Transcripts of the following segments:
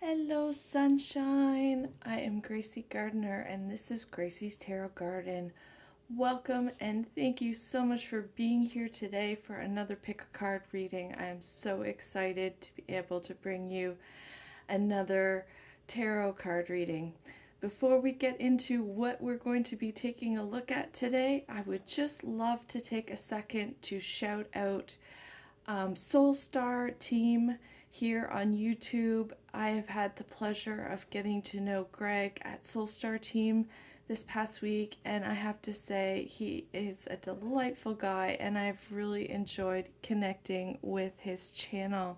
Hello, sunshine. I am Gracie Gardner, and this is Gracie's Tarot Garden. Welcome, and thank you so much for being here today for another pick a card reading. I am so excited to be able to bring you another tarot card reading. Before we get into what we're going to be taking a look at today, I would just love to take a second to shout out Soul Star team here on YouTube. I have had the pleasure of getting to know Greg at Soul Star team this past week, and I have to say he is a delightful guy, and I've really enjoyed connecting with his channel.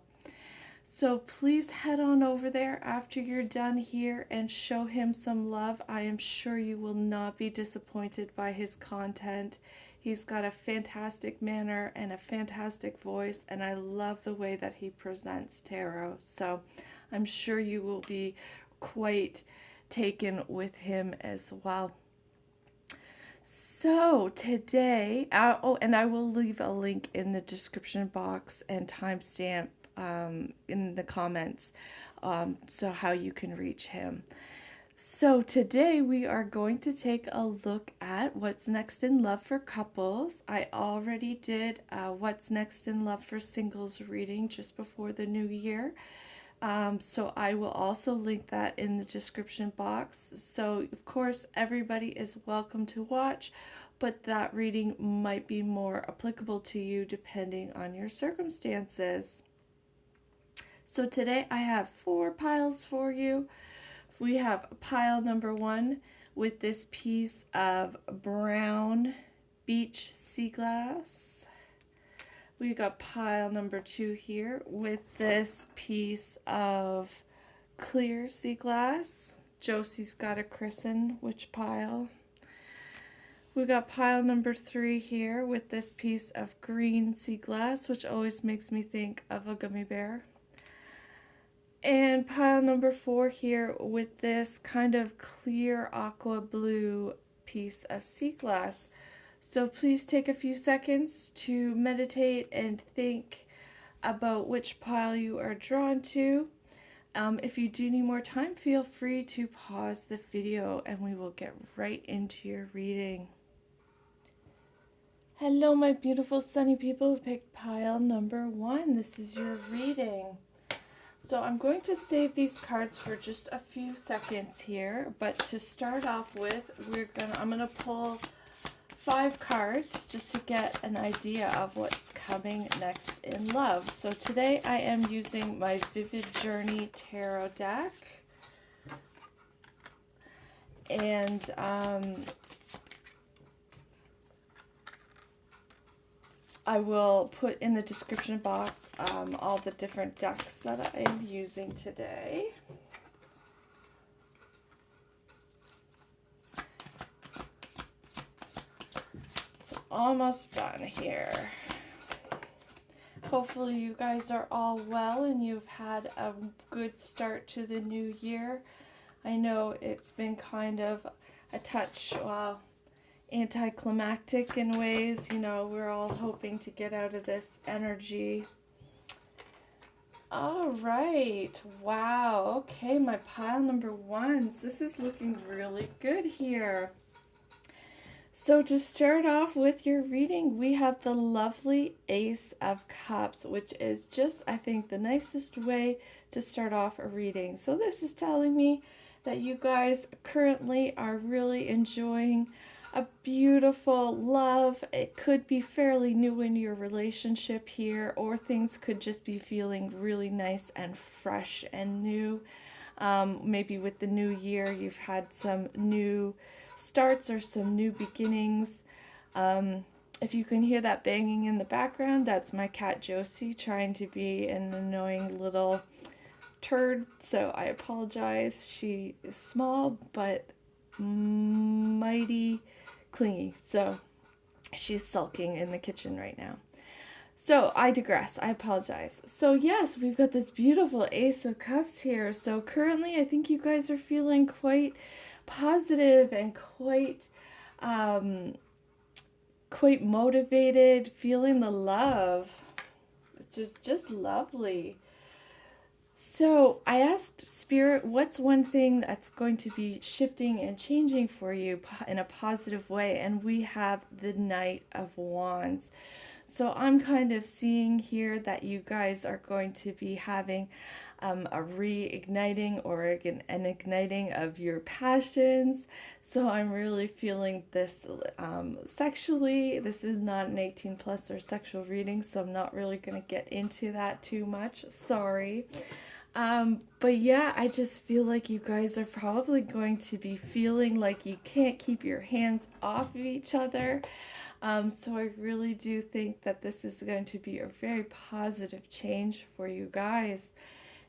So please head on over there after you're done here and show him some love. I am sure you will not be disappointed by his content. He's got a fantastic manner and a fantastic voice, and I love the way that he presents tarot. So I'm sure you will be quite taken with him as well. So today, and I will leave a link in the description box and timestamp in the comments, so how you can reach him. So today we are going to take a look at what's next in love for couples. I already did what's next in love for singles reading just before the new year. So I will also link that in the description box. So of course everybody is welcome to watch, but that reading might be more applicable to you depending on your circumstances. So today I have 4 piles for you. We have pile number 1 with this piece of brown beach sea glass. We got pile number 2 here with this piece of clear sea glass. Josie's got to christen which pile. We got pile number 3 here with this piece of green sea glass, which always makes me think of a gummy bear. And pile number 4 here with this kind of clear aqua blue piece of sea glass. So please take a few seconds to meditate and think about which pile you are drawn to. If you do need more time, feel free to pause the video and we will get right into your reading. Hello, my beautiful sunny people who picked pile number 1. This is your reading. So I'm going to save these cards for just a few seconds here, but to start off with, I'm gonna pull 5 cards just to get an idea of what's coming next in love. So today I am using my Vivid Journey Tarot deck, and I will put in the description box all the different decks that I am using today. So almost done here. Hopefully you guys are all well and you've had a good start to the new year. I know it's been kind of a touch, anticlimactic in ways. You know, we're all hoping to get out of this energy. All right, wow, okay, my pile number 1s. This is looking really good here. So to start off with your reading, we have the lovely Ace of Cups, which is just, I think, the nicest way to start off a reading. So this is telling me that you guys currently are really enjoying a beautiful love. It could be fairly new in your relationship here, or things could just be feeling really nice and fresh and new. Maybe with the new year, you've had some new starts or some new beginnings. If you can hear that banging in the background, that's my cat Josie trying to be an annoying little turd, so I apologize. She is small but mighty clingy, so she's sulking in the kitchen right now. So I digress, I apologize. So yes, we've got this beautiful Ace of Cups here. So currently I think you guys are feeling quite positive and quite motivated, feeling the love. It's just lovely. So I asked Spirit, what's one thing that's going to be shifting and changing for you in a positive way? And we have the Knight of Wands. So I'm kind of seeing here that you guys are going to be having a reigniting or an igniting of your passions. So I'm really feeling this sexually. This is not an 18 plus or sexual reading, so I'm not really going to get into that too much. Sorry. But yeah, I just feel like you guys are probably going to be feeling like you can't keep your hands off of each other. So I really do think that this is going to be a very positive change for you guys.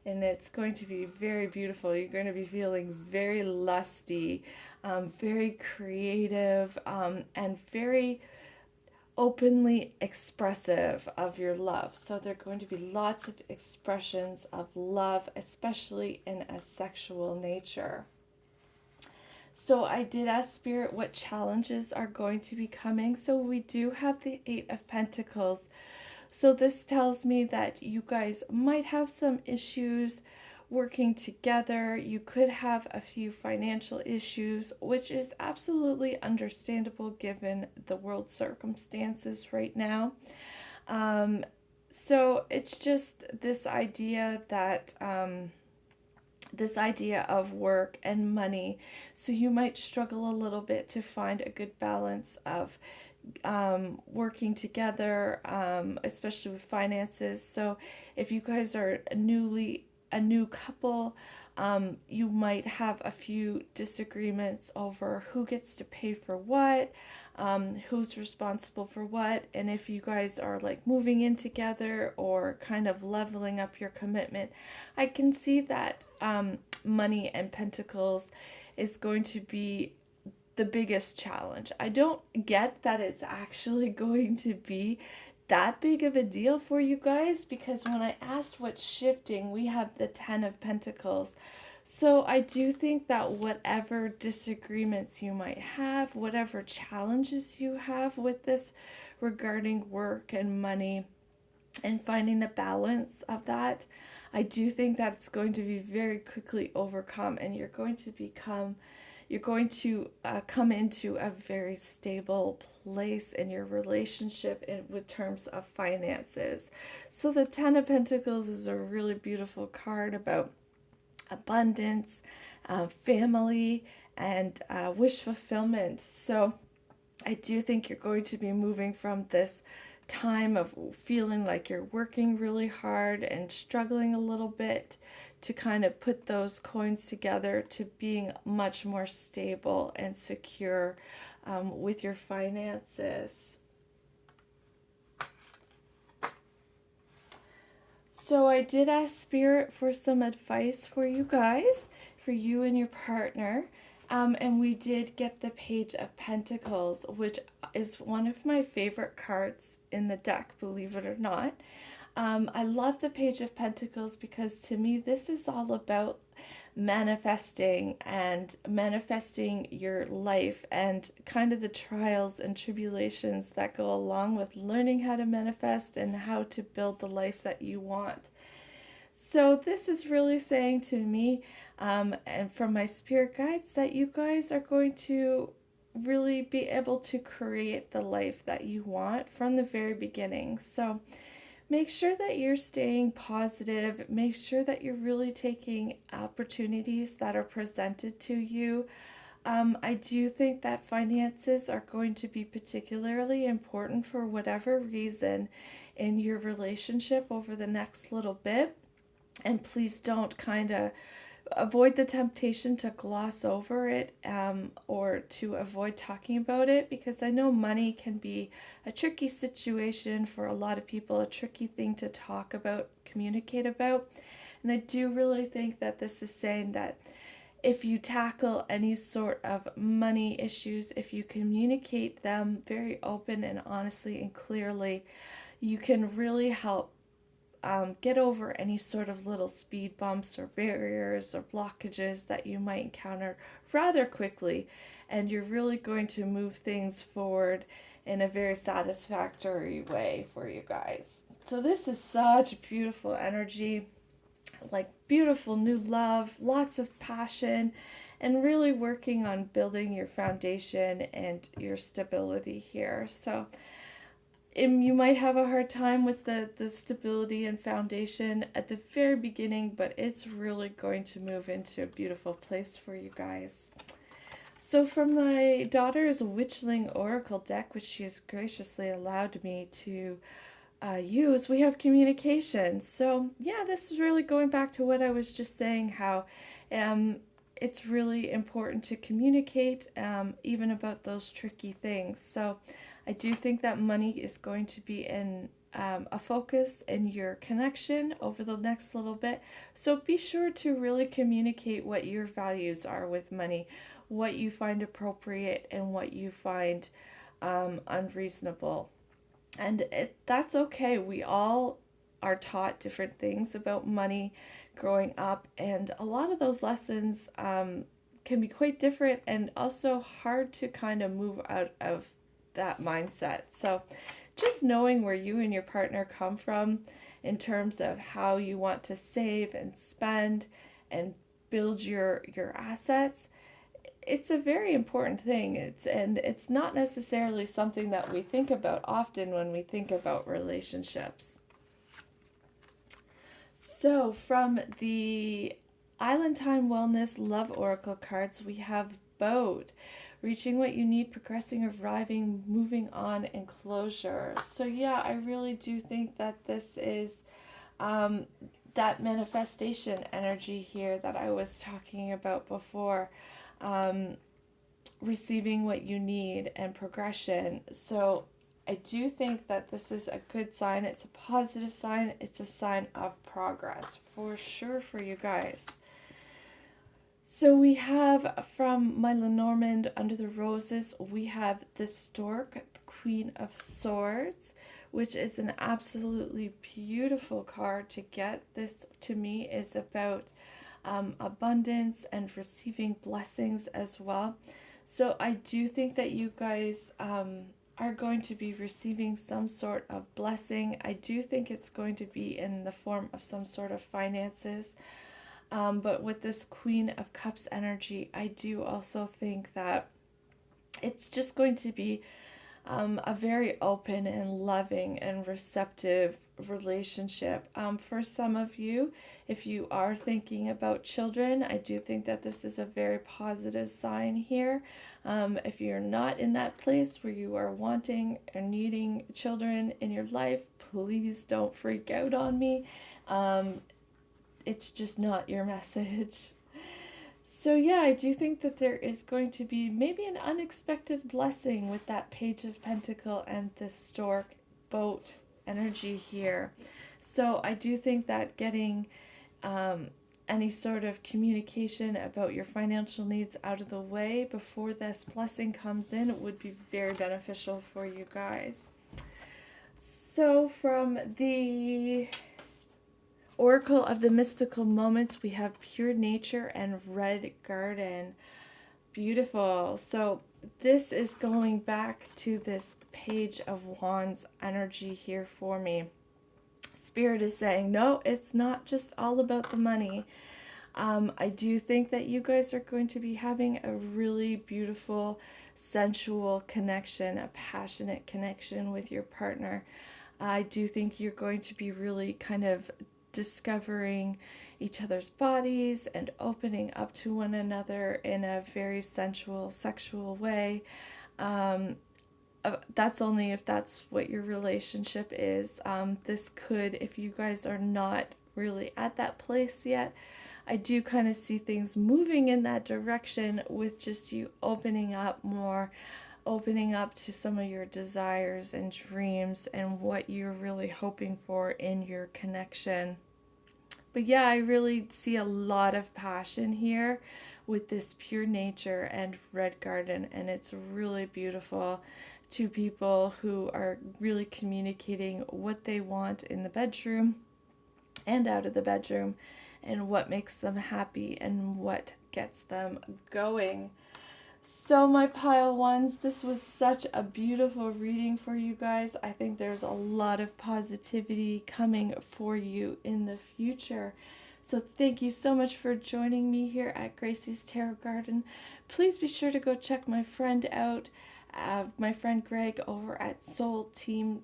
And it's going to be very beautiful. You're going to be feeling very lusty, very creative, and very openly expressive of your love. So there are going to be lots of expressions of love, especially in a sexual nature. So I did ask Spirit what challenges are going to be coming. So we do have the Eight of Pentacles. So this tells me that you guys might have some issues working together. You could have a few financial issues, which is absolutely understandable given the world circumstances right now. So it's just this idea that this idea of work and money. So you might struggle a little bit to find a good balance of working together, especially with finances. So if you guys are a new couple, you might have a few disagreements over who gets to pay for what, who's responsible for what, and if you guys are like moving in together or kind of leveling up your commitment. I can see that money and pentacles is going to be the biggest challenge. I don't get that it's actually going to be that big of a deal for you guys, because when I asked what's shifting, we have the Ten of Pentacles. So I do think that whatever disagreements you might have, whatever challenges you have with this regarding work and money and finding the balance of that, I do think that it's going to be very quickly overcome, and you're going to come into a very stable place in your relationship with terms of finances. So the Ten of Pentacles is a really beautiful card about abundance, family, and wish fulfillment. So I do think you're going to be moving from this time of feeling like you're working really hard and struggling a little bit to kind of put those coins together to being much more stable and secure with your finances. So I did ask Spirit for some advice for you guys, for you and your partner. And we did get the Page of Pentacles, which is one of my favorite cards in the deck, believe it or not. I love the Page of Pentacles because to me this is all about manifesting and manifesting your life and kind of the trials and tribulations that go along with learning how to manifest and how to build the life that you want. So this is really saying to me and from my spirit guides that you guys are going to really be able to create the life that you want from the very beginning. So make sure that you're staying positive. Make sure that you're really taking opportunities that are presented to you. I do think that finances are going to be particularly important for whatever reason in your relationship over the next little bit. And please don't kind of avoid the temptation to gloss over it or to avoid talking about it, because I know money can be a tricky situation for a lot of people, a tricky thing to talk about, communicate about. And I do really think that this is saying that if you tackle any sort of money issues, if you communicate them very open and honestly and clearly, you can really help get over any sort of little speed bumps or barriers or blockages that you might encounter rather quickly, and you're really going to move things forward in a very satisfactory way for you guys. So this is such beautiful energy. like beautiful new love, lots of passion, and really working on building your foundation and your stability here. So you might have a hard time with the stability and foundation at the very beginning, but it's really going to move into a beautiful place for you guys. So from my daughter's Witchling Oracle deck, which she has graciously allowed me to use, we have communication. So yeah, this is really going back to what I was just saying, how it's really important to communicate, even about those tricky things. So I do think that money is going to be in a focus in your connection over the next little bit. So be sure to really communicate what your values are with money, what you find appropriate and what you find unreasonable. And that's okay. We all are taught different things about money growing up, and a lot of those lessons can be quite different and also hard to kind of move out of that mindset. So just knowing where you and your partner come from in terms of how you want to save and spend and build your assets, it's a very important thing. It's not necessarily something that we think about often when we think about relationships. So from the Island Time Wellness Love Oracle cards, we have Boat, reaching what you need, progressing, arriving, moving on, and closure. So yeah, I really do think that this is that manifestation energy here that I was talking about before. Receiving what you need and progression. So I do think that this is a good sign. It's a positive sign. It's a sign of progress for sure for you guys. So we have from my Lenormand Under the Roses, we have the Stork, the Queen of Swords, which is an absolutely beautiful card to get. This to me is about abundance and receiving blessings as well. So I do think that you guys are going to be receiving some sort of blessing. I do think it's going to be in the form of some sort of finances. But with this Queen of Cups energy, I do also think that it's just going to be a very open and loving and receptive relationship. For some of you, if you are thinking about children, I do think that this is a very positive sign here. If you're not in that place where you are wanting or needing children in your life, please don't freak out on me. It's just not your message. So yeah, I do think that there is going to be maybe an unexpected blessing with that Page of Pentacle and the Stork Boat energy here. So I do think that getting any sort of communication about your financial needs out of the way before this blessing comes in would be very beneficial for you guys. So from the Oracle of the Mystical Moments, we have Pure Nature and Red Garden. Beautiful. So this is going back to this Page of Wands energy here for me. Spirit is saying, no, it's not just all about the money. I do think that you guys are going to be having a really beautiful, sensual connection, a passionate connection with your partner. I do think you're going to be really kind of discovering each other's bodies and opening up to one another in a very sensual, sexual way. That's only if that's what your relationship is. This could, if you guys are not really at that place yet, I do kind of see things moving in that direction with just you opening up more, opening up to some of your desires and dreams and what you're really hoping for in your connection. But yeah, I really see a lot of passion here with this Pure Nature and Red Garden, and it's really beautiful. Two people who are really communicating what they want in the bedroom and out of the bedroom, and what makes them happy and what gets them going. So my pile ones, this was such a beautiful reading for you guys. I think there's a lot of positivity coming for you in the future. So thank you so much for joining me here at Gracie's Tarot Garden. Please be sure to go check my friend out, my friend Greg over at Soul Star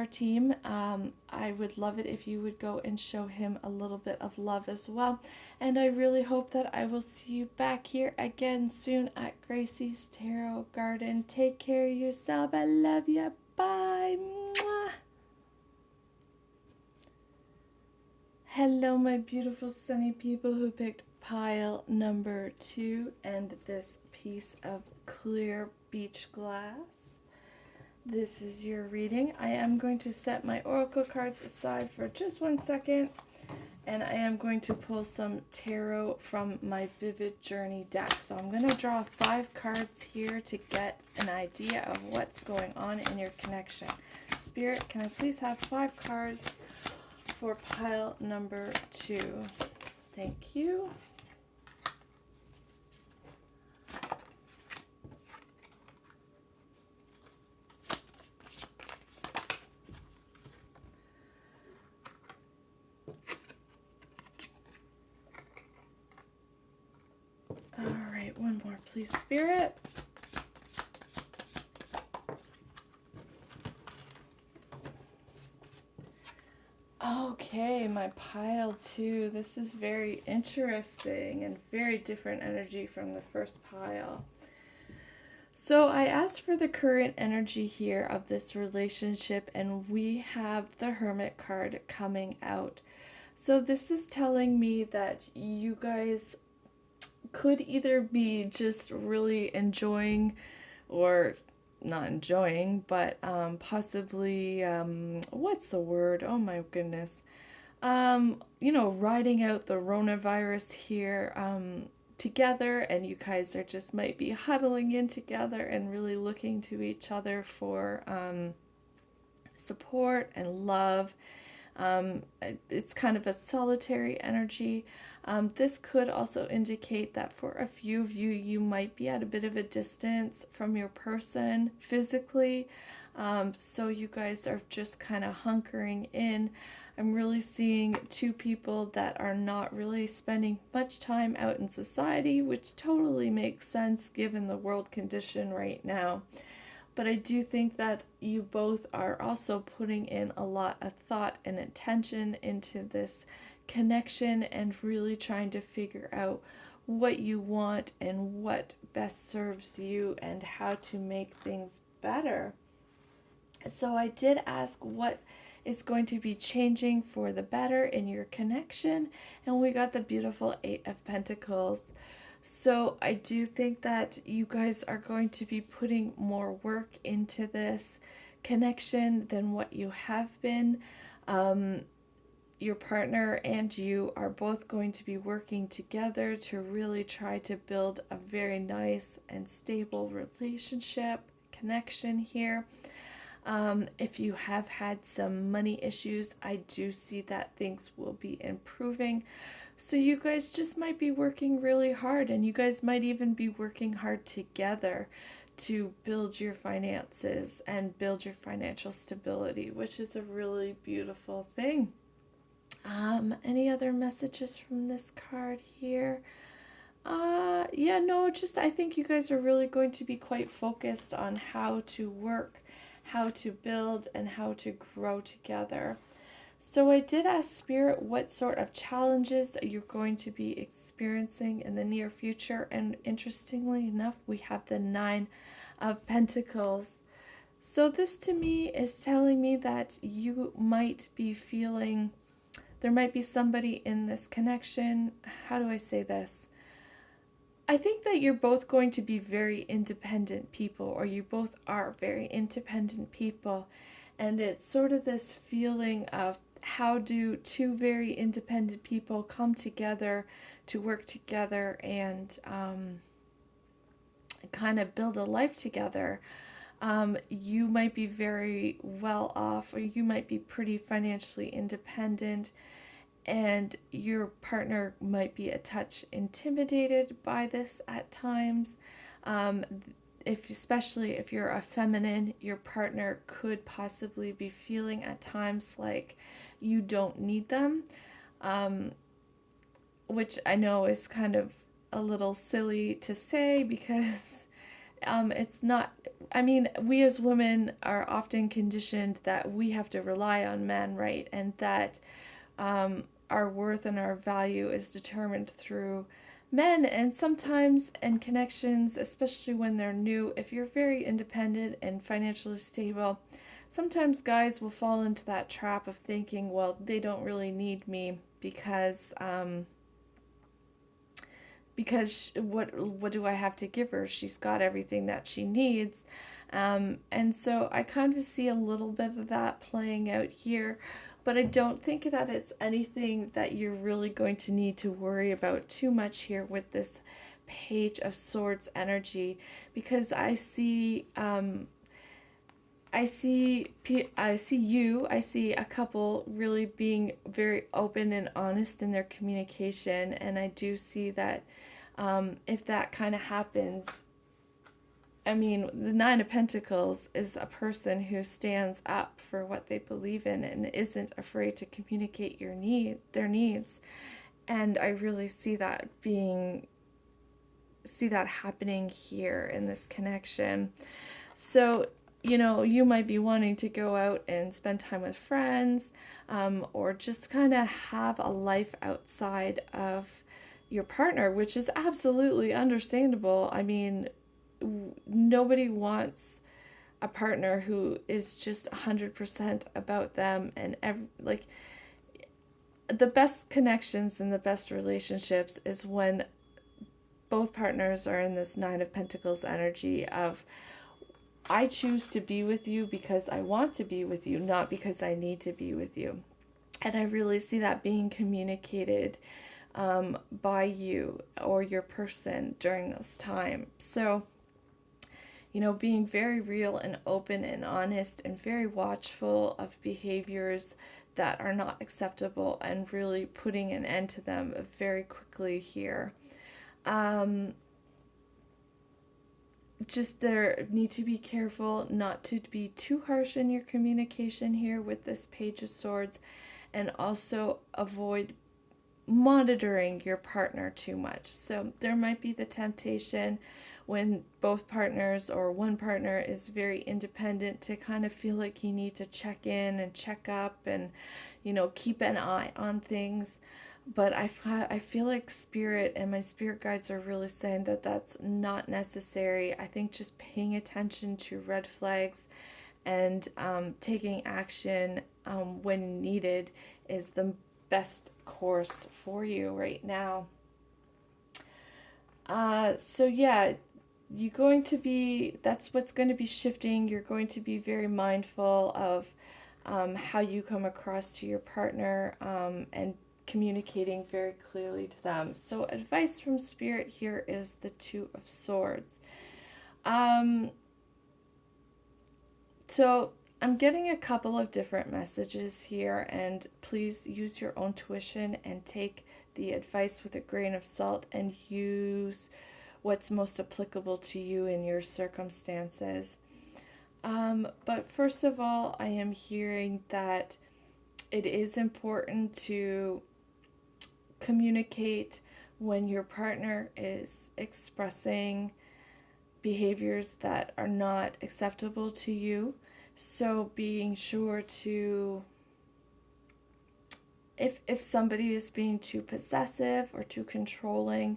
Team. I would love it if you would go and show him a little bit of love as well. And I really hope that I will see you back here again soon at Gracie's Tarot Garden. Take care of yourself. I love you. Bye. Mwah. Hello, my beautiful sunny people who picked pile number 2 and this piece of clear beach glass. This is your reading. I am going to set my oracle cards aside for just 1 second, and I am going to pull some tarot from my Vivid Journey deck. So I'm going to draw 5 cards here to get an idea of what's going on in your connection. Spirit, can I please have 5 cards for pile number 2? Thank you. All right, one more, please, Spirit. Okay, my pile 2. This is very interesting and very different energy from the first pile. So I asked for the current energy here of this relationship, and we have the Hermit card coming out. So this is telling me that you guys could either be just really enjoying, or not enjoying, but possibly, what's the word? Oh my goodness. Riding out the coronavirus here together, and you guys are just might be huddling in together and really looking to each other for support and love. It's kind of a solitary energy. This could also indicate that for a few of you, you might be at a bit of a distance from your person physically. So you guys are just kind of hunkering in. I'm really seeing 2 people that are not really spending much time out in society, which totally makes sense given the world condition right now. But I do think that you both are also putting in a lot of thought and attention into this connection and really trying to figure out what you want and what best serves you and how to make things better. So I did ask what is going to be changing for the better in your connection, and we got the beautiful 8 of Pentacles. So I do think that you guys are going to be putting more work into this connection than what you have been. Your partner and you are both going to be working together to really try to build a very nice and stable relationship connection here. If you have had some money issues, I do see that things will be improving. So you guys just might be working really hard, and you guys might even be working hard together to build your finances and build your financial stability, which is a really beautiful thing. Any other messages from this card here? I think you guys are really going to be quite focused on how to work, how to build, and how to grow together. So I did ask Spirit what sort of challenges that you're going to be experiencing in the near future, and interestingly enough, we have the 9 of Pentacles. So this to me is telling me that you might be feeling, there might be somebody in this connection. How do I say this? I think that you're both going to be very independent people, or you both are very independent people. And it's sort of this feeling of how do 2 very independent people come together to work together and kind of build a life together. You might be very well off, or you might be pretty financially independent, and your partner might be a touch intimidated by this at times. Especially if you're a feminine, your partner could possibly be feeling at times like you don't need them. which I know is kind of a little silly to say because it's not, I mean, we as women are often conditioned that we have to rely on men, right? And that our worth and our value is determined through men. And sometimes in connections, especially when they're new, if you're very independent and financially stable, sometimes guys will fall into that trap of thinking, well, they don't really need me because what do I have to give her? She's got everything that she needs. And so I kind of see a little bit of that playing out here, but I don't think that it's anything that you're really going to need to worry about too much here with this Page of Swords energy, because I see a couple really being very open and honest in their communication, and I do see that if that kind of happens, I mean, the Nine of Pentacles is a person who stands up for what they believe in and isn't afraid to communicate their needs, and I really see that happening here in this connection. So you might be wanting to go out and spend time with friends, or just kind of have a life outside of your partner, which is absolutely understandable. I mean, nobody wants a partner who is just 100% about them, and like, the best connections and the best relationships is when both partners are in this Nine of Pentacles energy of, I choose to be with you because I want to be with you, not because I need to be with you. And I really see that being communicated by you or your person during this time. So, being very real and open and honest and very watchful of behaviors that are not acceptable and really putting an end to them very quickly here. Just there need to be careful not to be too harsh in your communication here with this Page of Swords, and also avoid monitoring your partner too much. So there might be the temptation when both partners or one partner is very independent to kind of feel like you need to check in and check up and keep an eye on things. But I feel like Spirit and my spirit guides are really saying that that's not necessary. I think just paying attention to red flags and taking action when needed is the best course for you right now. So yeah, that's what's going to be shifting. You're going to be very mindful of how you come across to your partner, and communicating very clearly to them. So advice from Spirit here is the Two of Swords. So I'm getting a couple of different messages here, and please use your own tuition and take the advice with a grain of salt and use what's most applicable to you in your circumstances. But first of all, I am hearing that it is important to communicate when your partner is expressing behaviors that are not acceptable to you. So being sure to, if somebody is being too possessive or too controlling,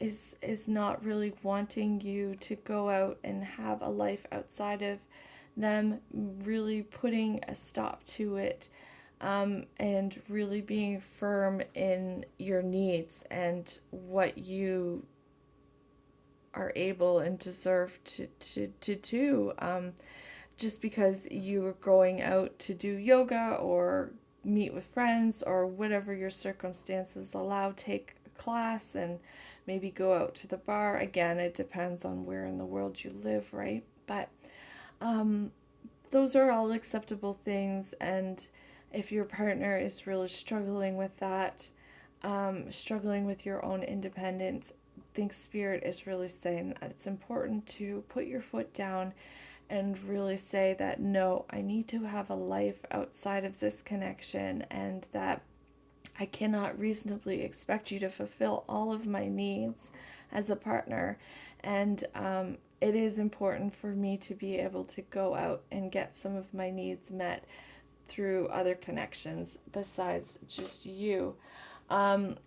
is not really wanting you to go out and have a life outside of them, really putting a stop to it, and really being firm in your needs and what you are able and deserve to do. Just because you're going out to do yoga or meet with friends or whatever your circumstances allow, take a class and maybe go out to the bar. Again, it depends on where in the world you live, right? But those are all acceptable things, and if your partner is really struggling with that, struggling with your own independence, I think Spirit is really saying that it's important to put your foot down and really say that, no, I need to have a life outside of this connection, and that I cannot reasonably expect you to fulfill all of my needs as a partner. And it is important for me to be able to go out and get some of my needs met through other connections besides just you. I'm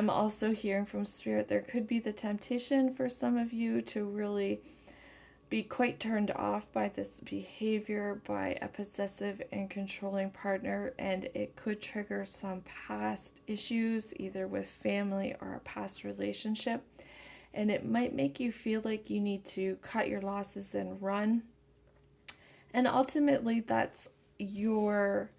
also hearing from Spirit there could be the temptation for some of you to really be quite turned off by this behavior by a possessive and controlling partner, and it could trigger some past issues either with family or a past relationship, and it might make you feel like you need to cut your losses and run. And ultimately that's your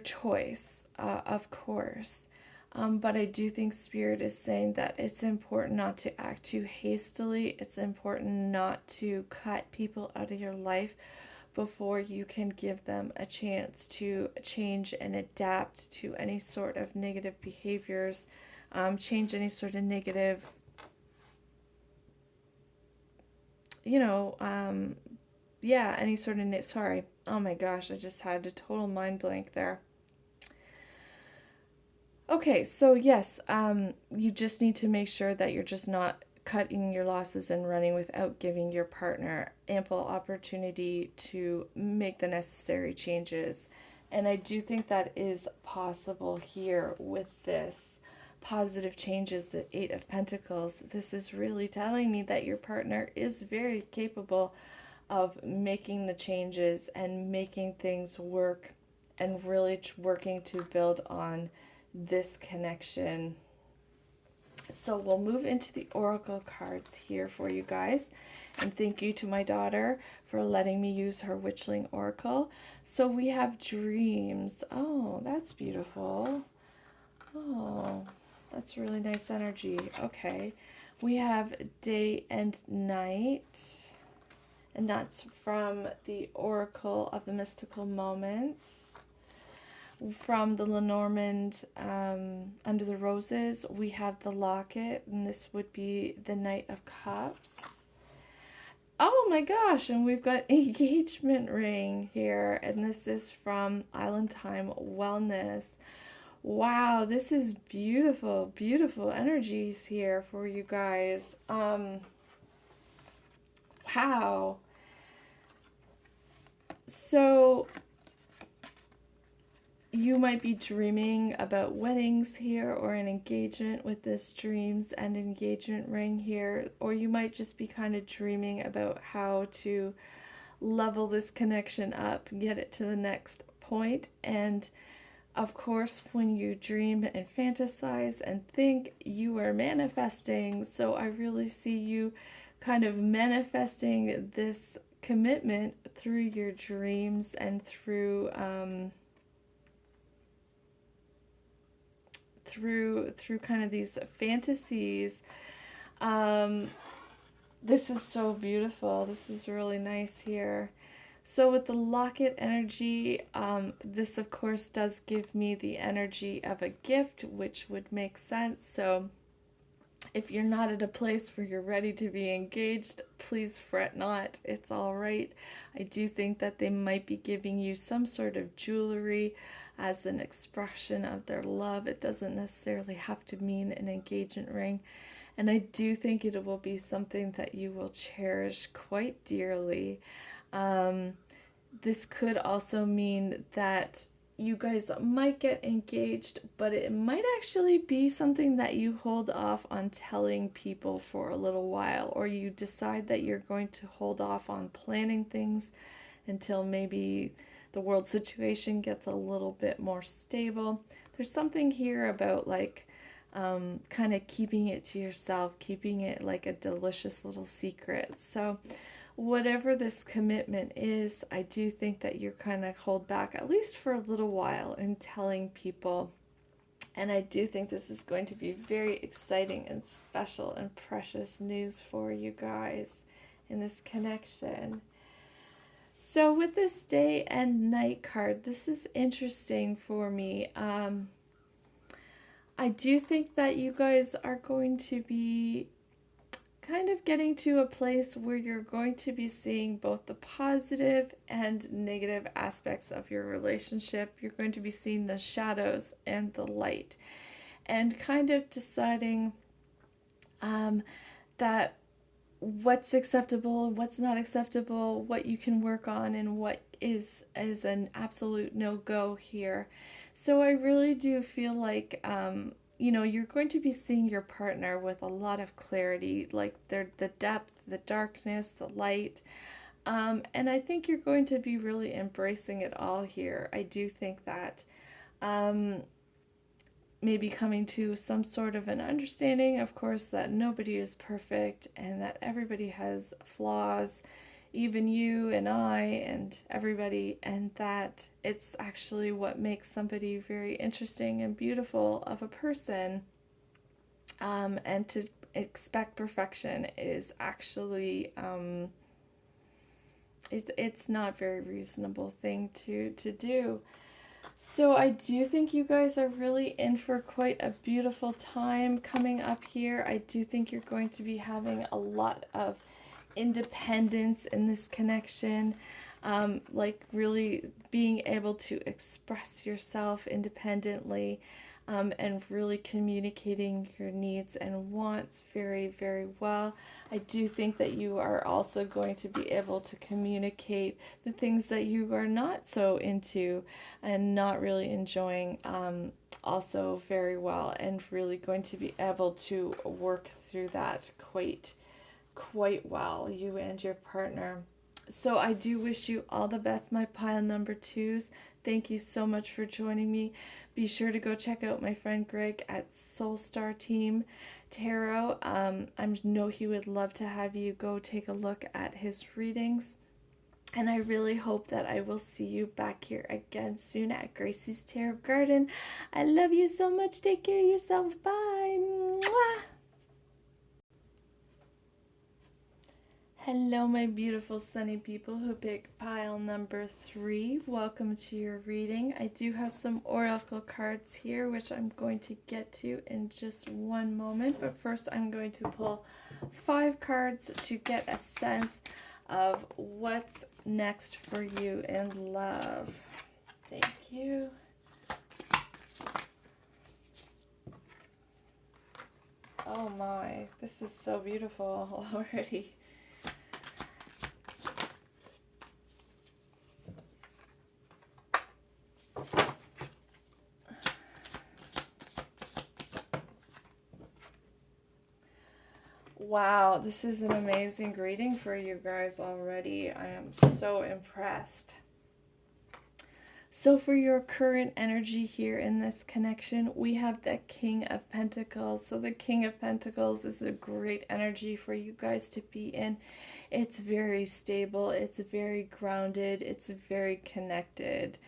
choice, of course. But I do think Spirit is saying that it's important not to act too hastily. It's important not to cut people out of your life before you can give them a chance to change and adapt to any sort of negative behaviors, change any sort of negative, any sort of, sorry, oh my gosh, I just had a total mind blank there. Okay, so yes, you just need to make sure that you're just not cutting your losses and running without giving your partner ample opportunity to make the necessary changes. And I do think that is possible here with this positive changes, the Eight of Pentacles. This is really telling me that your partner is very capable of making the changes and making things work and really working to build on this connection. So we'll move into the oracle cards here for you guys, and thank you to my daughter for letting me use her witchling oracle. So we have dreams. Oh, that's beautiful. Oh, that's really nice energy. Okay, we have day and night, and that's from the Oracle of the Mystical Moments. From the Lenormand, Under the Roses, we have the Locket, and this would be the Knight of Cups. Oh my gosh, and we've got engagement ring here, and this is from Island Time Wellness. Wow, this is beautiful, beautiful energies here for you guys. Wow. So you might be dreaming about weddings here or an engagement with this dreams and engagement ring here, or you might just be kind of dreaming about how to level this connection up, get it to the next point. And of course, when you dream and fantasize and think, you are manifesting. So I really see you kind of manifesting this commitment through your dreams and through kind of these fantasies. This is so beautiful. This is really nice here. So with the Locket energy, this of course does give me the energy of a gift, which would make sense. So if you're not at a place where you're ready to be engaged, please fret not. It's all right. I do think that they might be giving you some sort of jewelry as an expression of their love. It doesn't necessarily have to mean an engagement ring. And I do think it will be something that you will cherish quite dearly. This could also mean that you guys might get engaged, but it might actually be something that you hold off on telling people for a little while, or you decide that you're going to hold off on planning things until maybe the world situation gets a little bit more stable. There's something here about like kind of keeping it to yourself, keeping it like a delicious little secret. So whatever this commitment is, I do think that you're kind of hold back, at least for a little while, in telling people. And I do think this is going to be very exciting and special and precious news for you guys in this connection. So with this day and night card, this is interesting for me. I do think that you guys are going to be kind of getting to a place where you're going to be seeing both the positive and negative aspects of your relationship. You're going to be seeing the shadows and the light, and kind of deciding that what's acceptable, what's not acceptable, what you can work on, and what is an absolute no-go here. So I really do feel like you're going to be seeing your partner with a lot of clarity, like the depth, the darkness, the light. And I think you're going to be really embracing it all here. I do think that maybe coming to some sort of an understanding, of course, that nobody is perfect and that everybody has flaws, even you and I and everybody, and that it's actually what makes somebody very interesting and beautiful of a person. And to expect perfection is actually it's not a very reasonable thing to do. So I do think you guys are really in for quite a beautiful time coming up here. I do think you're going to be having a lot of independence in this connection, like really being able to express yourself independently, and really communicating your needs and wants very, very well. I do think that you are also going to be able to communicate the things that you are not so into and not really enjoying, also very well, and really going to be able to work through that quite well, you and your partner. So I do wish you all the best, my pile number twos. Thank you so much for joining me. Be sure to go check out my friend Greg at Soul Star Team Tarot. I know he would love to have you go take a look at his readings. And I really hope that I will see you back here again soon at Gracie's Tarot Garden. I love you so much. Take care of yourself. Bye. Mwah. Hello, my beautiful sunny people who picked pile number 3. Welcome to your reading. I do have some oracle cards here, which I'm going to get to in just one moment. But first, I'm going to pull 5 cards to get a sense of what's next for you in love. Thank you. Oh my, this is so beautiful already. Wow, this is an amazing reading for you guys already. I am so impressed. So for your current energy here in this connection, we have the King of Pentacles. So the King of Pentacles is a great energy for you guys to be in. It's very stable, it's very grounded, it's very connected.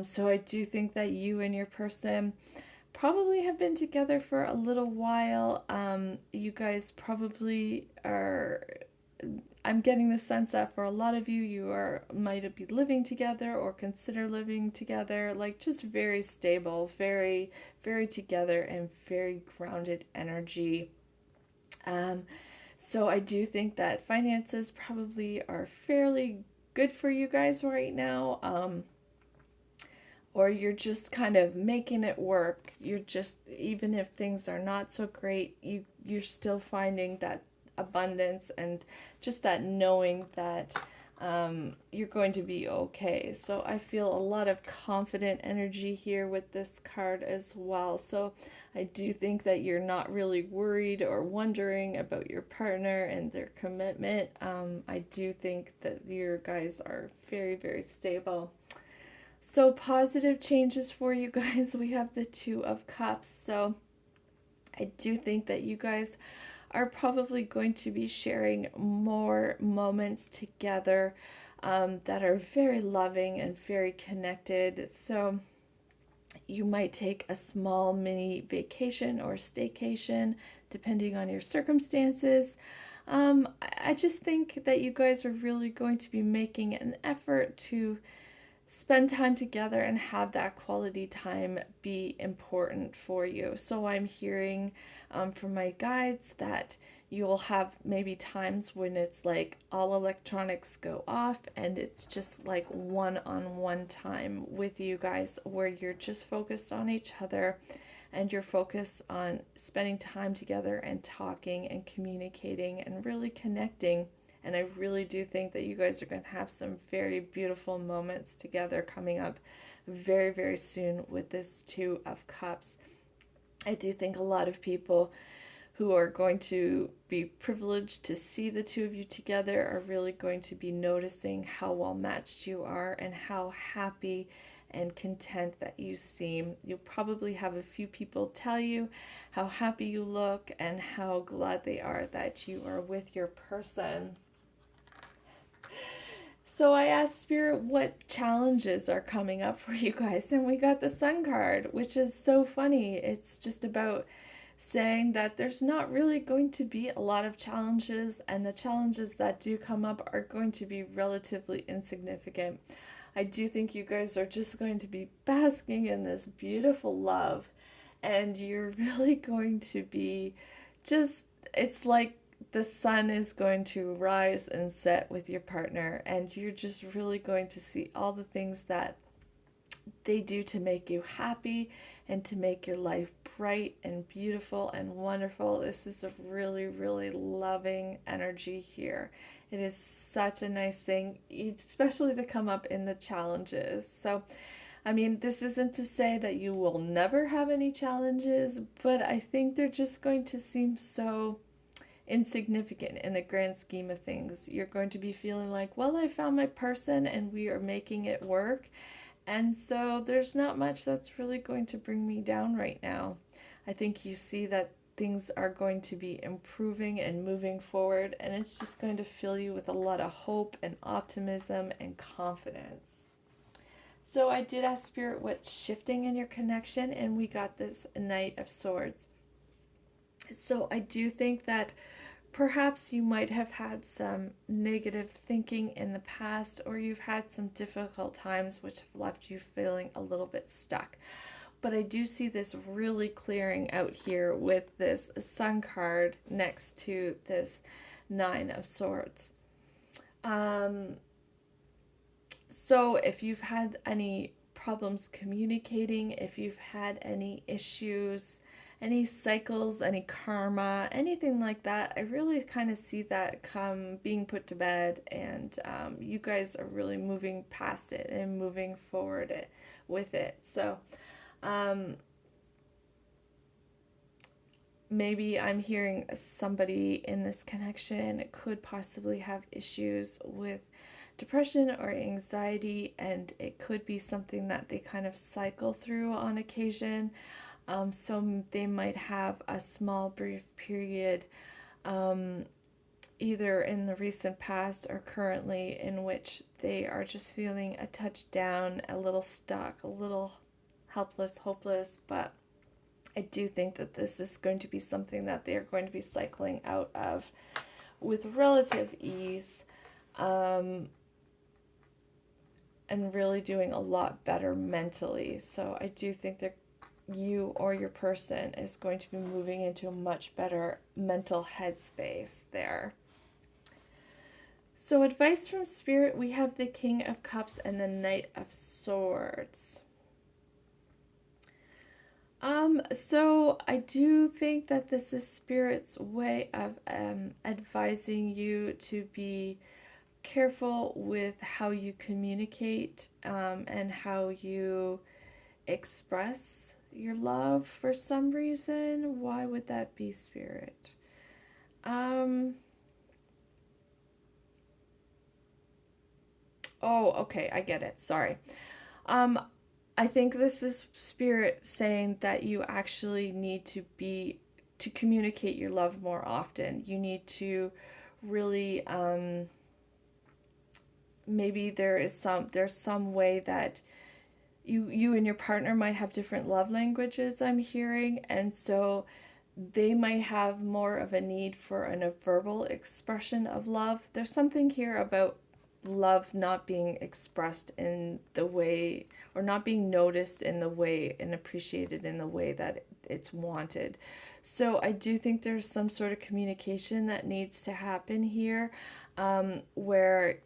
So I do think that you and your person probably have been together for a little while. You guys probably are, I'm getting the sense that for a lot of you, might be living together or consider living together, like just very stable, very, very together, and very grounded energy. So I do think that finances probably are fairly good for you guys right now. Or you're just kind of making it work. You're just, even if things are not so great, you're still finding that abundance and just that knowing that you're going to be okay. So I feel a lot of confident energy here with this card as well. So I do think that you're not really worried or wondering about your partner and their commitment. I do think that you guys are very, very stable. So positive changes for you guys. We have the Two of Cups. So I do think that you guys are probably going to be sharing more moments together that are very loving and very connected. So you might take a small mini vacation or staycation depending on your circumstances. I just think that you guys are really going to be making an effort to spend time together and have that quality time be important for you. So I'm hearing from my guides that You'll have maybe times when it's like all electronics go off and it's just like one-on-one time with you guys where you're just focused on each other and you're focused on spending time together and talking and communicating and really connecting. And I really do think that you guys are going to have some very beautiful moments together coming up very, very soon with this Two of Cups. I do think a lot of people who are going to be privileged to see the two of you together are really going to be noticing how well matched you are and how happy and content that you seem. You'll probably have a few people tell you how happy you look and how glad they are that you are with your person. So I asked Spirit what challenges are coming up for you guys, and we got the Sun card, which is so funny. It's just about saying that there's not really going to be a lot of challenges, and the challenges that do come up are going to be relatively insignificant. I do think you guys are just going to be basking in this beautiful love, and you're really going to be just, it's like the sun is going to rise and set with your partner, and you're just really going to see all the things that they do to make you happy and to make your life bright and beautiful and wonderful. This is a really, really loving energy here. It is such a nice thing, especially to come up in the challenges. So, I mean, this isn't to say that you will never have any challenges, but I think they're just going to seem so insignificant in the grand scheme of things. You're going to be feeling like, well, I found my person and we are making it work. And so there's not much that's really going to bring me down right now. I think you see that things are going to be improving and moving forward, and it's just going to fill you with a lot of hope and optimism and confidence. So I did ask Spirit what's shifting in your connection, and we got this Knight of Swords. So I do think that perhaps you might have had some negative thinking in the past, or you've had some difficult times which have left you feeling a little bit stuck. But I do see this really clearing out here with this Sun card next to this Nine of Swords. So if you've had any problems communicating, if you've had any issues, any cycles, any karma, anything like that, I really kind of see that being put to bed, and you guys are really moving past it and moving forward with it. So maybe I'm hearing somebody in this connection could possibly have issues with depression or anxiety, and it could be something that they kind of cycle through on occasion. So they might have a small brief period, either in the recent past or currently, in which they are just feeling a touch down, a little stuck, a little helpless, hopeless. But I do think that this is going to be something that they are going to be cycling out of with relative ease, and really doing a lot better mentally. So I do think that you or your person is going to be moving into a much better mental headspace there. So advice from Spirit, we have the King of Cups and the Knight of Swords. So I do think that this is Spirit's way of advising you to be careful with how you communicate, and how you express your love for some reason. Why would that be, Spirit? Oh, okay, I get it. Sorry. I think this is Spirit saying that you actually need to communicate your love more often. You need to really, maybe there's some way that you and your partner might have different love languages, I'm hearing, and so they might have more of a need for a verbal expression of love. There's something here about love not being expressed in the way, or not being noticed in the way and appreciated in the way that it's wanted. So I do think there's some sort of communication that needs to happen here, where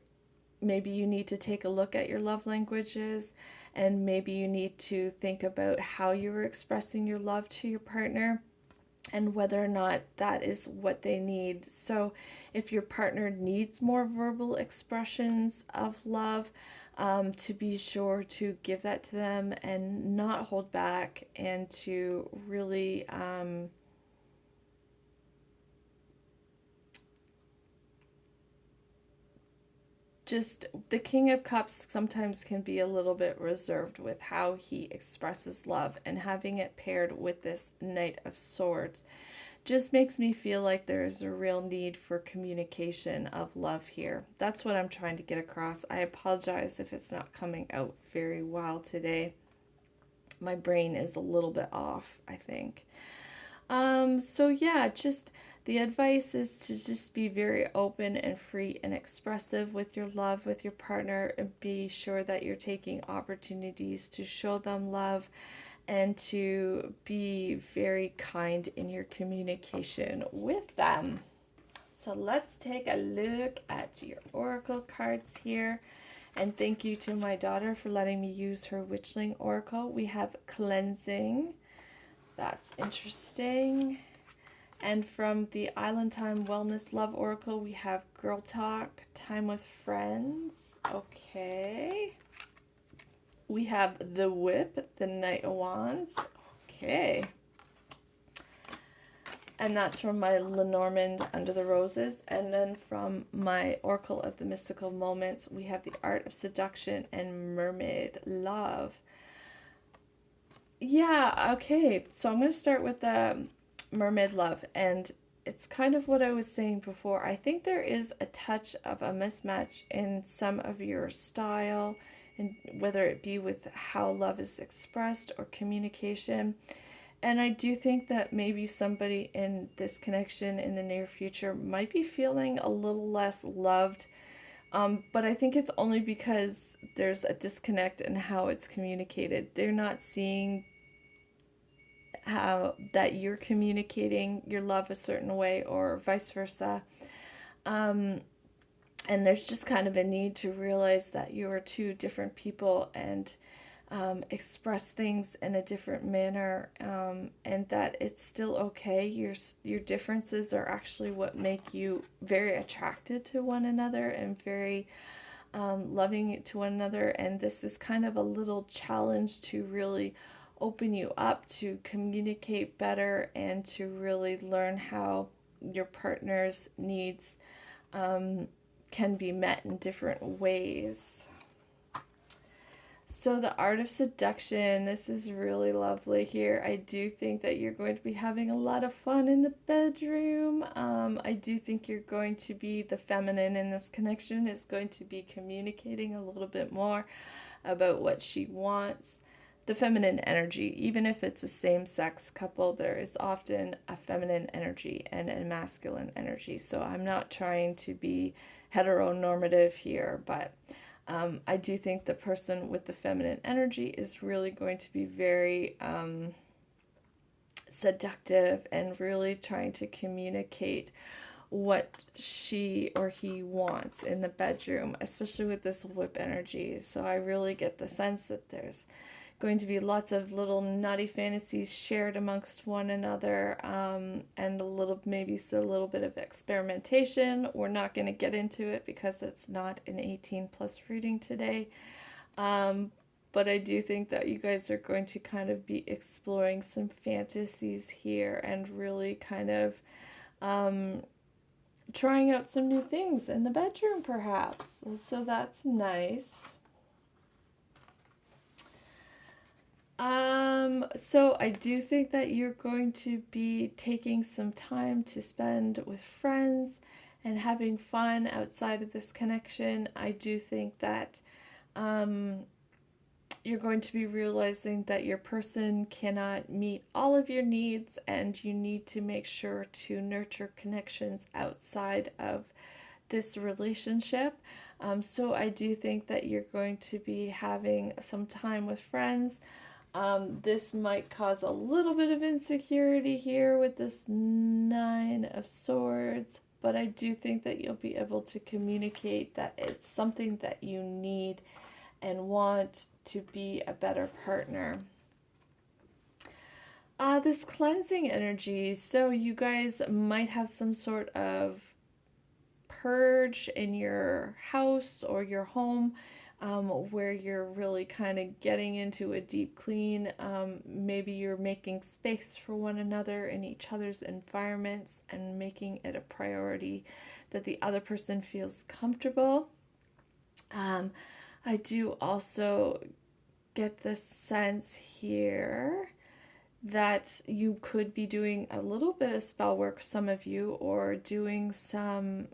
maybe you need to take a look at your love languages, and maybe you need to think about how you're expressing your love to your partner and whether or not that is what they need. So, if your partner needs more verbal expressions of love, to be sure to give that to them and not hold back, and to really just, the King of Cups sometimes can be a little bit reserved with how he expresses love, and having it paired with this Knight of Swords just makes me feel like there's a real need for communication of love here. That's what I'm trying to get across. I apologize if it's not coming out very well today. My brain is a little bit off, I think. So yeah, just the advice is to just be very open and free and expressive with your love with your partner, and be sure that you're taking opportunities to show them love, and to be very kind in your communication with them. So let's take a look at your oracle cards here. And thank you to my daughter for letting me use her Witchling Oracle. We have Cleansing. That's interesting. And from the Island Time Wellness Love Oracle, we have Girl Talk, Time with Friends. Okay. We have the Whip, the Knight of Wands. Okay. And that's from my Lenormand Under the Roses. And then from my Oracle of the Mystical Moments, we have the Art of Seduction and Mermaid Love. Yeah, okay. So I'm going to start with the Mermaid Love. And it's kind of what I was saying before. I think there is a touch of a mismatch in some of your style, and whether it be with how love is expressed or communication. And I do think that maybe somebody in this connection in the near future might be feeling a little less loved. But I think it's only because there's a disconnect in how it's communicated. They're not seeing how that you're communicating your love a certain way, or vice versa. And there's just kind of a need to realize that you are two different people, and express things in a different manner, and that it's still okay. Your differences are actually what make you very attracted to one another, and very loving to one another. And this is kind of a little challenge to really open you up to communicate better, and to really learn how your partner's needs can be met in different ways. So the Art of Seduction, this is really lovely here. I do think that you're going to be having a lot of fun in the bedroom. I do think you're going to be, the feminine in this connection is going to be communicating a little bit more about what she wants. The feminine energy, even if it's a same-sex couple, there is often a feminine energy and a masculine energy. So I'm not trying to be heteronormative here, but I do think the person with the feminine energy is really going to be very seductive, and really trying to communicate what she or he wants in the bedroom, especially with this Whip energy. So I really get the sense that there's going to be lots of little naughty fantasies shared amongst one another, and a little bit of experimentation. We're not going to get into it because it's not an 18 plus reading today, but I do think that you guys are going to kind of be exploring some fantasies here, and really kind of trying out some new things in the bedroom perhaps. So that's nice. So I do think that you're going to be taking some time to spend with friends and having fun outside of this connection. I do think that you're going to be realizing that your person cannot meet all of your needs, and you need to make sure to nurture connections outside of this relationship. So I do think that you're going to be having some time with friends. This might cause a little bit of insecurity here with this Nine of Swords, but I do think that you'll be able to communicate that it's something that you need and want to be a better partner. This cleansing energy, so you guys might have some sort of purge in your house or your home, where you're really kind of getting into a deep clean. Maybe you're making space for one another in each other's environments and making it a priority that the other person feels comfortable. I do also get the sense here that you could be doing a little bit of spell work, some of you, or doing some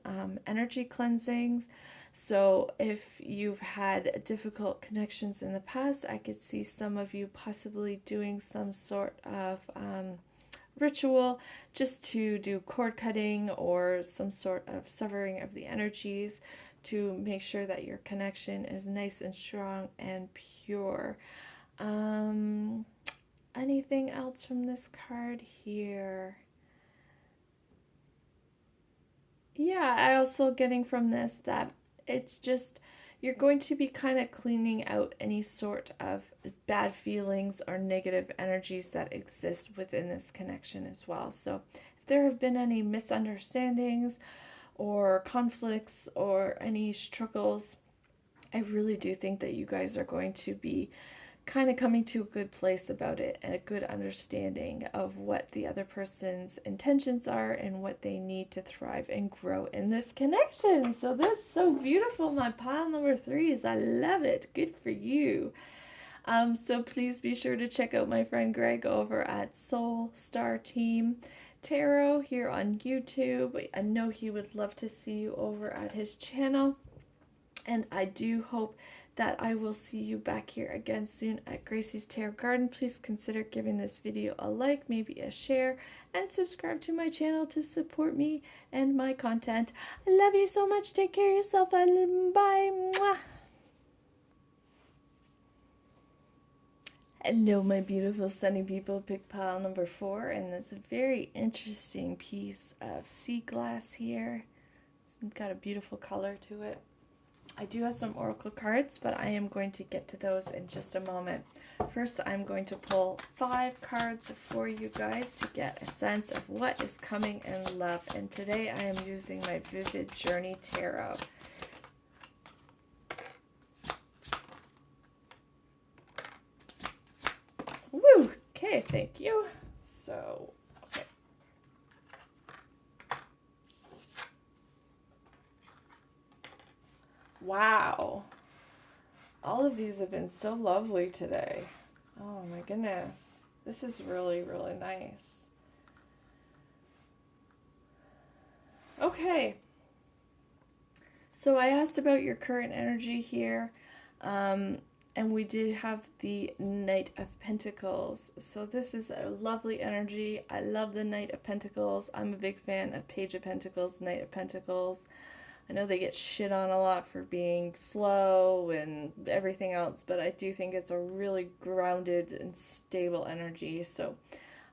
energy cleansings. So if you've had difficult connections in the past, I could see some of you possibly doing some sort of ritual just to do cord cutting or some sort of severing of the energies to make sure that your connection is nice and strong and pure. Anything else from this card here? Yeah, I also getting from this that it's just you're going to be kind of cleaning out any sort of bad feelings or negative energies that exist within this connection as well. So if there have been any misunderstandings or conflicts or any struggles, I really do think that you guys are going to be kind of coming to a good place about it and a good understanding of what the other person's intentions are and what they need to thrive and grow in this connection. So that's so beautiful, my pile number 3s. I love it. Good for you. So please be sure to check out my friend Greg over at Soul Star Team Tarot here on YouTube. I know he would love to see you over at his channel. And I do hope that I will see you back here again soon at Gracie's Tarot Garden. Please consider giving this video a like, maybe a share, and subscribe to my channel to support me and my content. I love you so much. Take care of yourself. Bye. Mwah. Hello, my beautiful sunny people. Pick pile number 4, and this very interesting piece of sea glass here. It's got a beautiful color to it. I do have some oracle cards, but I am going to get to those in just a moment. First, I'm going to pull 5 cards for you guys to get a sense of what is coming in love. And today I am using my Vivid Journey Tarot. Woo! Okay, thank you. So, okay. Wow. All of these have been so lovely today. Oh my goodness. This is really, really nice. Okay. So I asked about your current energy here. And we did have the Knight of Pentacles. So this is a lovely energy. I love the Knight of Pentacles. I'm a big fan of Page of Pentacles, Knight of Pentacles. I know they get shit on a lot for being slow and everything else, but I do think it's a really grounded and stable energy. So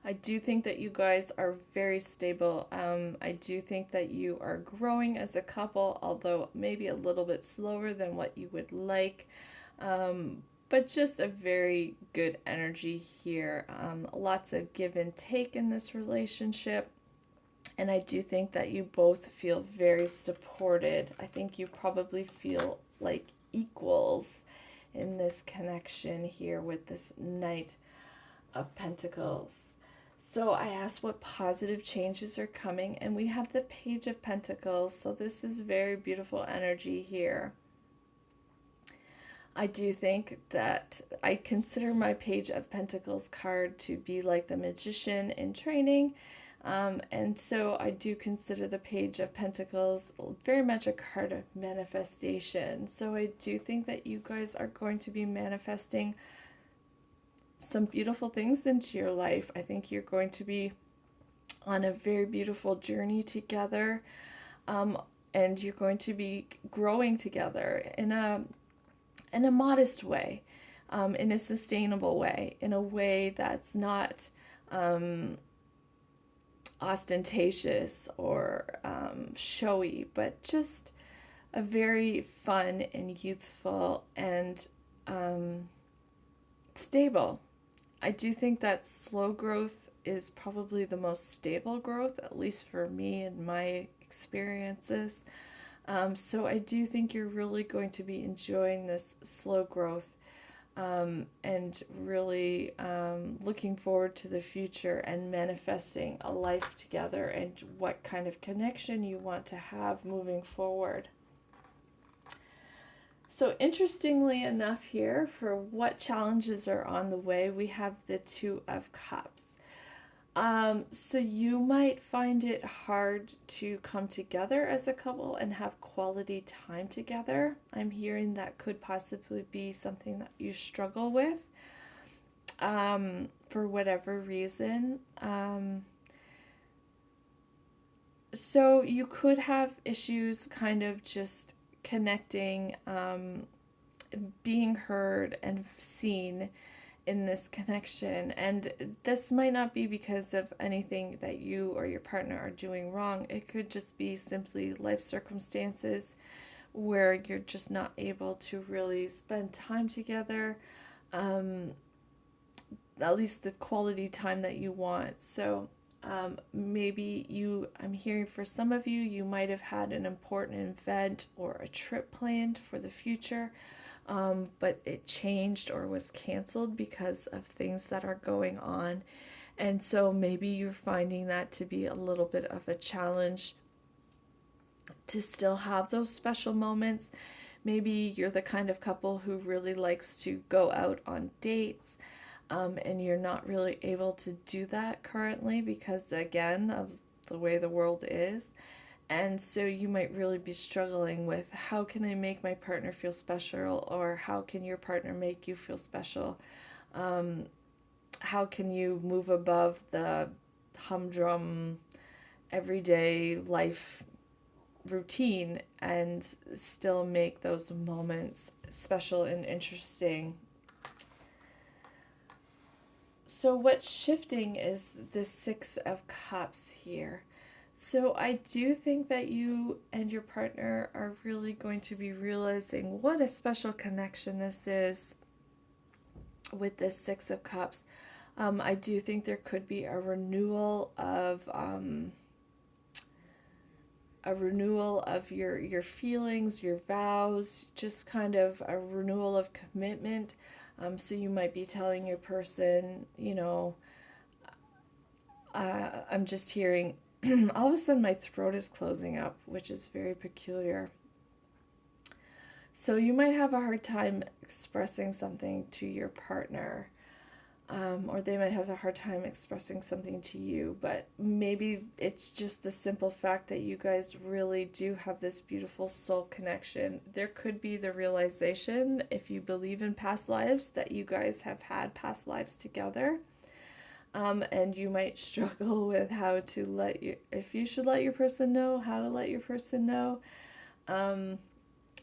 I do think that you guys are very stable. I do think that you are growing as a couple, although maybe a little bit slower than what you would like. But just a very good energy here. Lots of give and take in this relationship. And I do think that you both feel very supported. I think you probably feel like equals in this connection here with this Knight of Pentacles. So I asked what positive changes are coming, and we have the Page of Pentacles. So this is very beautiful energy here. I do think that I consider my Page of Pentacles card to be like the Magician in training. And so I do consider the Page of Pentacles very much a card of manifestation. So I do think that you guys are going to be manifesting some beautiful things into your life. I think you're going to be on a very beautiful journey together. and you're going to be growing together in a modest way, in a sustainable way, in a way that's not ostentatious or showy, but just a very fun and youthful and stable. I do think that slow growth is probably the most stable growth, at least for me and my experiences. So I do think you're really going to be enjoying this slow growth, and really looking forward to the future and manifesting a life together and what kind of connection you want to have moving forward. So interestingly enough here, for what challenges are on the way, we have the Two of Cups. So you might find it hard to come together as a couple and have quality time together. I'm hearing that could possibly be something that you struggle with, for whatever reason. So you could have issues kind of just connecting, being heard and seen in this connection. And this might not be because of anything that you or your partner are doing wrong. It could just be simply life circumstances where you're just not able to really spend time together, at least the quality time that you want. So I'm hearing for some of you, you might have had an important event or a trip planned for the future, but it changed or was canceled because of things that are going on. And so maybe you're finding that to be a little bit of a challenge to still have those special moments. Maybe you're the kind of couple who really likes to go out on dates, and you're not really able to do that currently because, again, of the way the world is. And so you might really be struggling with, how can I make my partner feel special, or how can your partner make you feel special? How can you move above the humdrum everyday life routine and still make those moments special and interesting? So what's shifting is the Six of Cups here. So I do think that you and your partner are really going to be realizing what a special connection this is with this Six of Cups. I do think there could be a renewal of your feelings, your vows, just kind of a renewal of commitment. So you might be telling your person, I'm just hearing, all of a sudden my throat is closing up, which is very peculiar. So you might have a hard time expressing something to your partner, or they might have a hard time expressing something to you, but maybe it's just the simple fact that you guys really do have this beautiful soul connection. There could be the realization, if you believe in past lives, that you guys have had past lives together, and you might struggle with if you should let your person know, how to let your person know.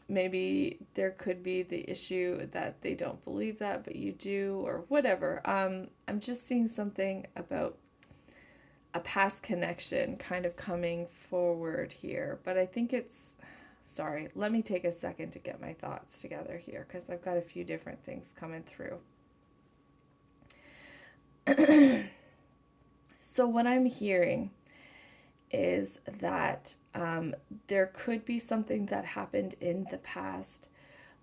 Maybe there could be the issue that they don't believe that, but you do, or whatever. I'm just seeing something about a past connection kind of coming forward here. But I think sorry, let me take a second to get my thoughts together here, because I've got a few different things coming through. So what I'm hearing is that there could be something that happened in the past,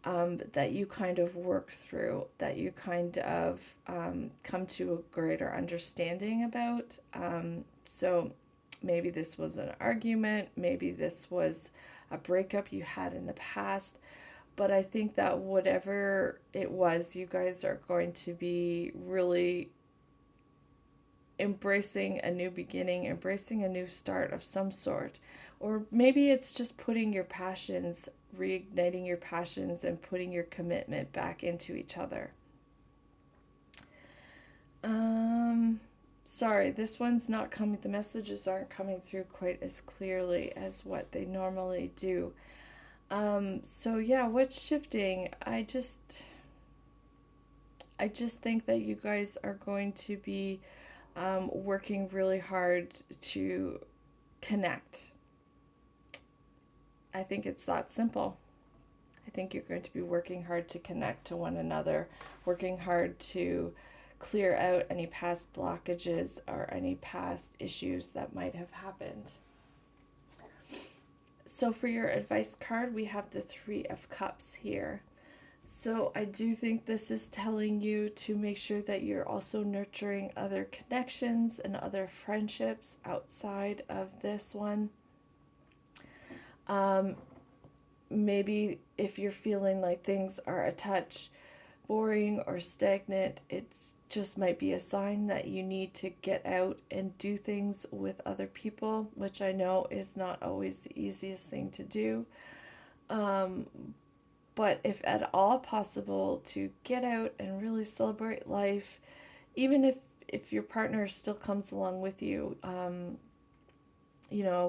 that you kind of work through, that you kind of come to a greater understanding about. So maybe this was an argument, maybe this was a breakup you had in the past, but I think that whatever it was, you guys are going to be really embracing a new beginning, embracing a new start of some sort. Or maybe it's just putting your passions, reigniting your passions and putting your commitment back into each other. Sorry, this one's not coming, the messages aren't coming through quite as clearly as what they normally do. So yeah, what's shifting? I just think that you guys are going to be working really hard to connect. I think it's that simple. I think you're going to be working hard to connect to one another, working hard to clear out any past blockages or any past issues that might have happened. So for your advice card, we have the Three of Cups here. So I do think this is telling you to make sure that you're also nurturing other connections and other friendships outside of this one. Maybe if you're feeling like things are a touch boring or stagnant, it just might be a sign that you need to get out and do things with other people, which I know is not always the easiest thing to do. But if at all possible, to get out and really celebrate life, even if your partner still comes along with you,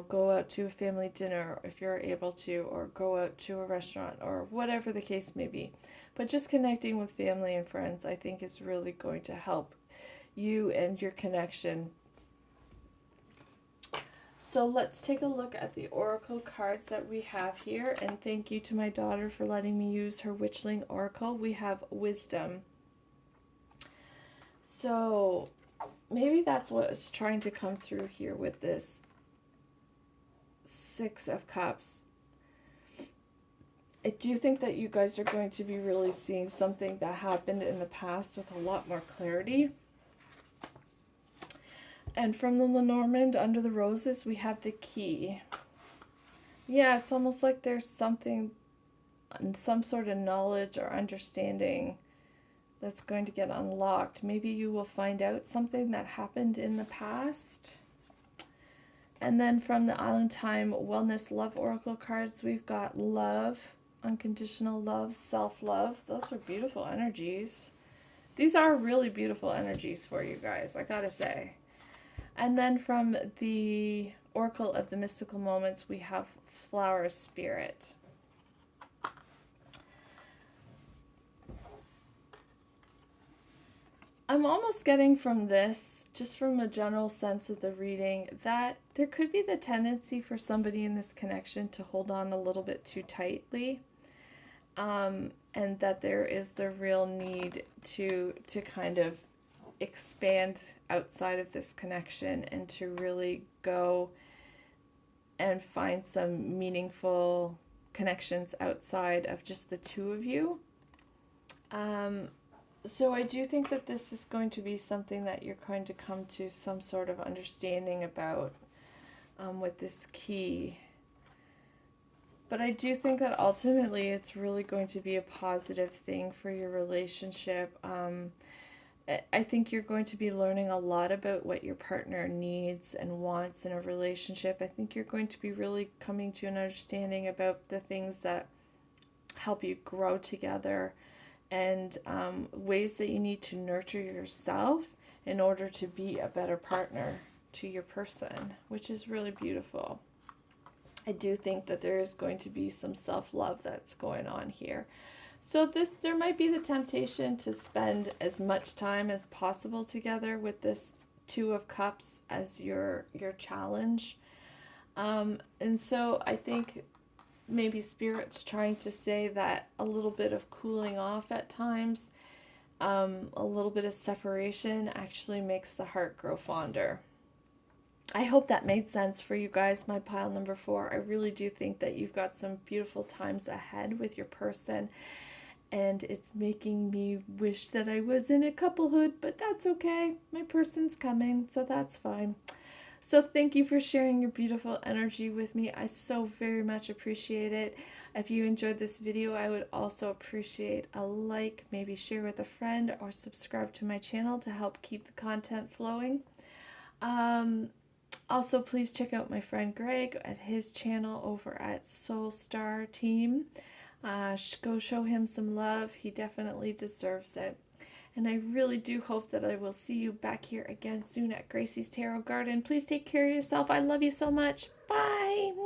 go out to a family dinner if you're able to, or go out to a restaurant, or whatever the case may be. But just connecting with family and friends, I think, is really going to help you and your connection. So let's take a look at the oracle cards that we have here. And thank you to my daughter for letting me use her Witchling Oracle. We have Wisdom. So maybe that's what is trying to come through here with this Six of Cups. I do think that you guys are going to be really seeing something that happened in the past with a lot more clarity. And from the Lenormand Under the Roses, we have the Key. Yeah, it's almost like there's something, some sort of knowledge or understanding that's going to get unlocked. Maybe you will find out something that happened in the past. And then from the Island Time Wellness Love Oracle cards, we've got Love, Unconditional Love, Self-Love. Those are beautiful energies. These are really beautiful energies for you guys, I gotta say. And then from the Oracle of the Mystical Moments, we have Flower Spirit. I'm almost getting from this, just from a general sense of the reading, that there could be the tendency for somebody in this connection to hold on a little bit too tightly, and that there is the real need to kind of expand outside of this connection and to really go and find some meaningful connections outside of just the two of you. So I do think that this is going to be something that you're going to come to some sort of understanding about with this Key. But I do think that ultimately it's really going to be a positive thing for your relationship. I think you're going to be learning a lot about what your partner needs and wants in a relationship. I think you're going to be really coming to an understanding about the things that help you grow together, and ways that you need to nurture yourself in order to be a better partner to your person, which is really beautiful. I do think that there is going to be some self-love that's going on here. So there might be the temptation to spend as much time as possible together with this Two of Cups as your challenge. And so I think maybe Spirit's trying to say that a little bit of cooling off at times, a little bit of separation actually makes the heart grow fonder. I hope that made sense for you guys, my pile number 4. I really do think that you've got some beautiful times ahead with your person, and it's making me wish that I was in a couplehood, but that's okay. My person's coming, so that's fine. So thank you for sharing your beautiful energy with me. I so very much appreciate it. If you enjoyed this video, I would also appreciate a like, maybe share with a friend, or subscribe to my channel to help keep the content flowing. Also, please check out my friend Greg at his channel over at Soul Star Team. Go show him some love. He definitely deserves it. And I really do hope that I will see you back here again soon at Gracie's Tarot Garden. Please take care of yourself. I love you so much. Bye.